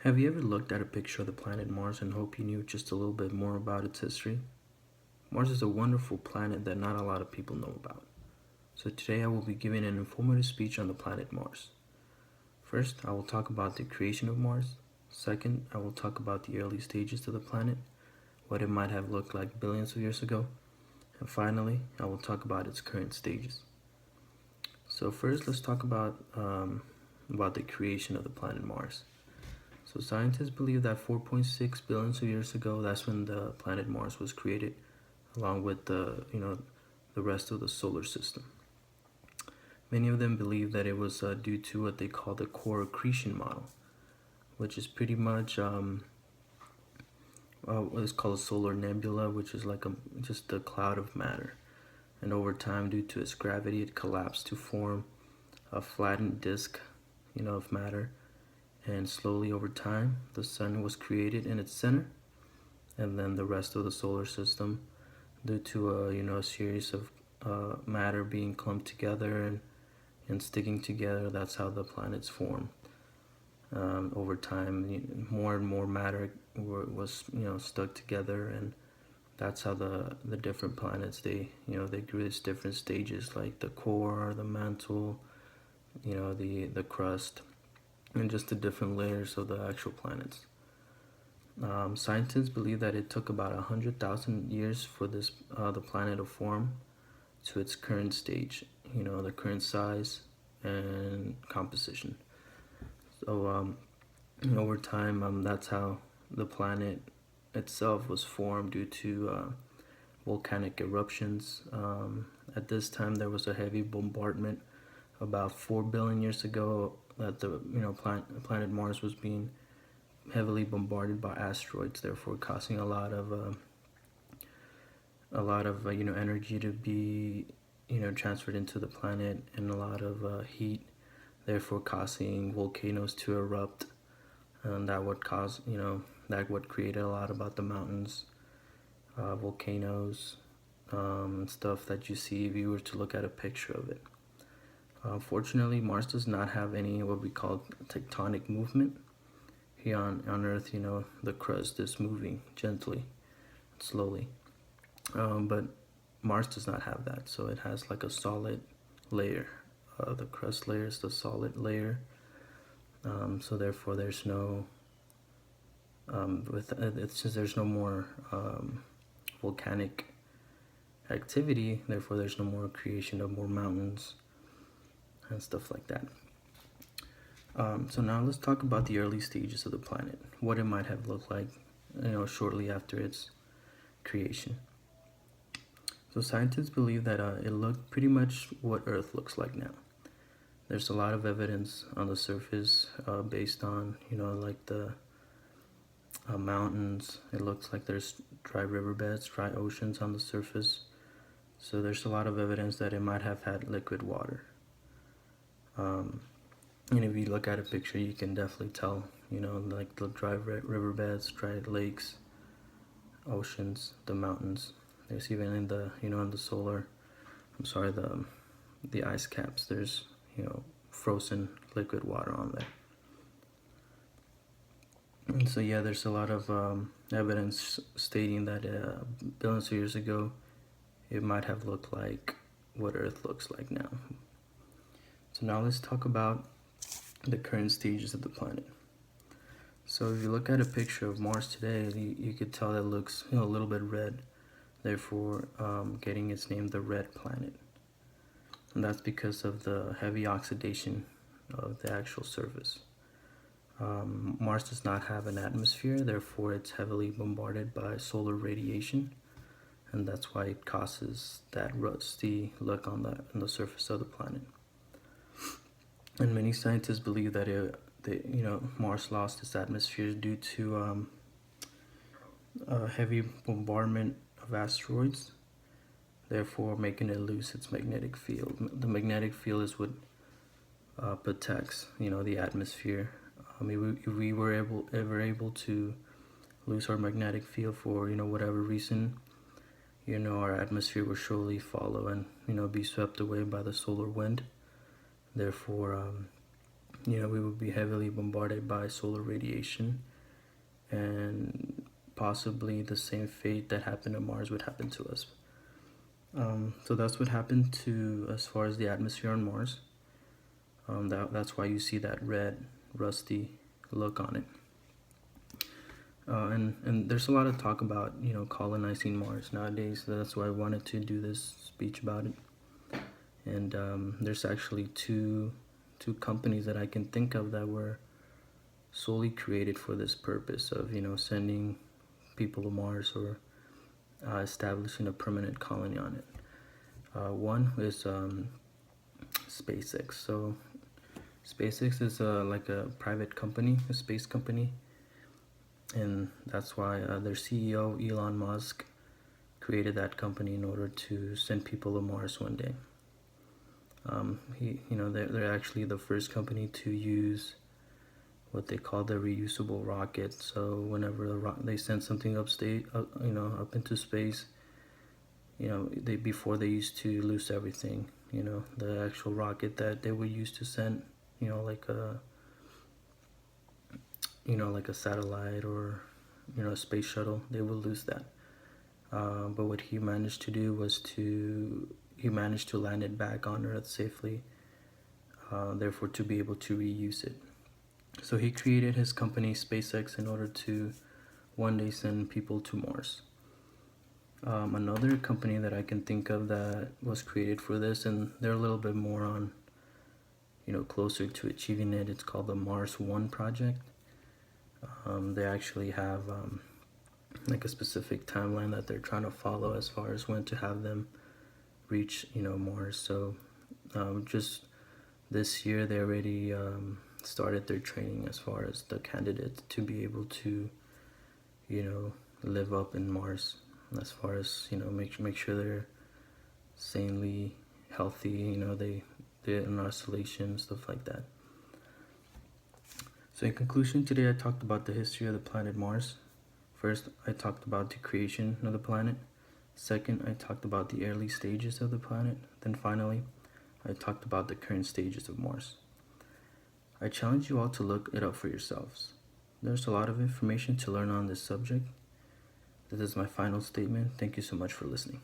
Have you ever looked at a picture of the planet Mars and hoped you knew just a little bit more about its history? Mars is a wonderful planet that not a lot of people know about. So today I will be giving an informative speech on the planet Mars. First, I will talk about the creation of Mars. Second, I will talk about the early stages of the planet, what it might have looked like billions of years ago. And finally, I will talk about its current stages. So first, let's talk about the creation of the planet Mars. So scientists believe that 4.6 billions of years ago, that's when the planet Mars was created, along with the rest of the solar system. Many of them believe that it was due to what they call the core accretion model, which is pretty much what is called a solar nebula, which is like just a cloud of matter. And over time, due to its gravity, it collapsed to form a flattened disk, of matter. And slowly over time, the sun was created in its center, and then the rest of the solar system, due to a series of matter being clumped together and sticking together. That's how the planets form. Over time, more and more matter was stuck together, and that's how the different planets they grew its different stages, like the core, the mantle, the crust, and just the different layers of the actual planets. Scientists believe that it took about 100,000 years for the planet to form to its current stage, the current size and composition. So over time, that's how the planet itself was formed due to volcanic eruptions. At this time, there was a heavy bombardment about 4 billion years ago that the planet Mars was being heavily bombarded by asteroids, therefore causing a lot of energy to be transferred into the planet, and a lot of heat, therefore causing volcanoes to erupt, and that would cause that would create a lot about the mountains, volcanoes, stuff that you see if you were to look at a picture of it. Fortunately, Mars does not have any what we call tectonic movement. Here on Earth, the crust is moving gently, slowly. But Mars does not have that, so it has like a solid layer. The crust layer is the solid layer. So therefore, there's no since there's no more volcanic activity, therefore there's no more creation of more mountains and stuff like that. So now let's talk about the early stages of the planet, what it might have looked like, shortly after its creation. So scientists believe that it looked pretty much what Earth looks like now. There's a lot of evidence on the surface based on, like the mountains. It looks like there's dry riverbeds, dry oceans on the surface. So there's a lot of evidence that it might have had liquid water. And if you look at a picture, you can definitely tell, like the dry riverbeds, dry lakes, oceans, the mountains. There's even in the, in the the ice caps, there's, frozen liquid water on there. And so yeah, there's a lot of evidence stating that billions of years ago, it might have looked like what Earth looks like now. So now let's talk about the current stages of the planet. So if you look at a picture of Mars today, you could tell that it looks a little bit red, therefore getting its name, the red planet. And that's because of the heavy oxidation of the actual surface. Mars does not have an atmosphere, therefore it's heavily bombarded by solar radiation, and that's why it causes that rusty look on the surface of the planet. And many scientists believe that Mars lost its atmosphere due to a heavy bombardment of asteroids, therefore making it lose its magnetic field. The magnetic field is what protects, the atmosphere. If we were ever able to lose our magnetic field for whatever reason, our atmosphere will surely follow and be swept away by the solar wind. Therefore, we would be heavily bombarded by solar radiation, and possibly the same fate that happened to Mars would happen to us. So that's what happened to as far as the atmosphere on Mars. That's why you see that red, rusty look on it. And there's a lot of talk about colonizing Mars nowadays. That's why I wanted to do this speech about it. And there's actually two companies that I can think of that were solely created for this purpose of sending people to Mars or establishing a permanent colony on it. One is SpaceX. So SpaceX is like a private company, a space company, and that's why their CEO Elon Musk created that company in order to send people to Mars one day. They're actually the first company to use what they call the reusable rocket. So whenever they send something up into space, before they used to lose everything. The actual rocket that they would use to send, like a satellite or a space shuttle, they would lose that. But what he managed to do was he managed to land it back on Earth safely, therefore to be able to reuse it. So he created his company SpaceX in order to one day send people to Mars. Another company that I can think of that was created for this, and they're a little bit more on, closer to achieving it, it's called the Mars One project. They actually have like a specific timeline that they're trying to follow as far as when to have them reach Mars. So just this year they already started their training as far as the candidates to be able to live up in Mars, as far as make sure they're sanely healthy, they're in isolation, stuff like that. So in conclusion, today I talked about the history of the planet Mars. First, I talked about the creation of the planet. Second, I talked about the early stages of the planet. Then finally, I talked about the current stages of Mars. I challenge you all to look it up for yourselves. There's a lot of information to learn on this subject. This is my final statement. Thank you so much for listening.